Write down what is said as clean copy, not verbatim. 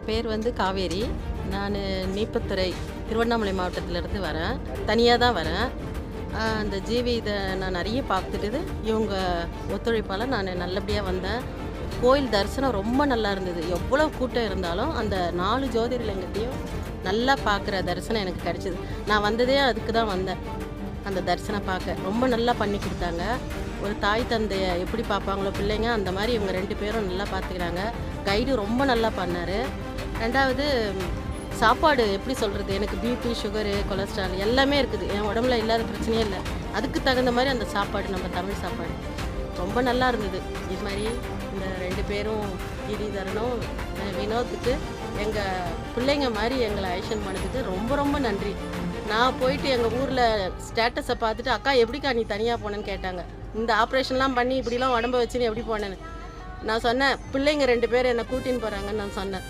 பேர் வந்து காவேரி. நான் நீப்பத்துறை திருவண்ணாமலை மாவட்டத்திலேருந்து வரேன். தனியாக தான் வரேன். அந்த ஜீவி இதை நான் நிறைய பார்த்துட்டு இவங்க ஒத்துழைப்பால் நான் நல்லபடியாக வந்தேன். கோயில் தரிசனம் ரொம்ப நல்லா இருந்தது. எவ்வளோ கூட்டம் இருந்தாலும் அந்த 4 ஜோதிர்லிங்கத்தையும் நல்லா பார்க்குற தரிசனம் எனக்கு கிடச்சிது. நான் வந்ததே அதுக்கு தான் வந்தேன், அந்த தரிசனம் பார்க்க. ரொம்ப நல்லா பண்ணி கொடுத்தாங்க. ஒரு தாய் தந்தையை எப்படி பார்ப்பாங்களோ பிள்ளைங்க, அந்த மாதிரி இவங்க 2 பேரும் நல்லா பார்த்துக்கிறாங்க. கைடு ரொம்ப நல்லா பண்ணார். 2வது சாப்பாடு எப்படி சொல்கிறது, எனக்கு பிபி, சுகரு, கொலஸ்ட்ரால் எல்லாமே இருக்குது. என் உடம்புல இல்லாத பிரச்சனையே இல்லை. அதுக்கு தகுந்த மாதிரி அந்த சாப்பாடு, நம்ம தமிழ் சாப்பாடு ரொம்ப நல்லா இருந்தது. இது மாதிரி இந்த 2 பேரும் கிரிதரனும் வினோத்துக்கு எங்கள் பிள்ளைங்க மாதிரி எங்களை ஐஷன் பண்ணதுக்கு ரொம்ப ரொம்ப நன்றி. நான் போயிட்டு எங்கள் ஊரில் ஸ்டேட்டஸை பார்த்துட்டு, அக்கா எப்படிக்கா நீ தனியாக போனேன்னு கேட்டாங்க. இந்த ஆப்ரேஷன்லாம் பண்ணி இப்படிலாம் உடம்ப வச்சுன்னு எப்படி போனேன்னு நான் சொன்னேன். பிள்ளைங்க 2 பேர் என்னை கூட்டின்னு போகிறாங்கன்னு நான் சொன்னேன்.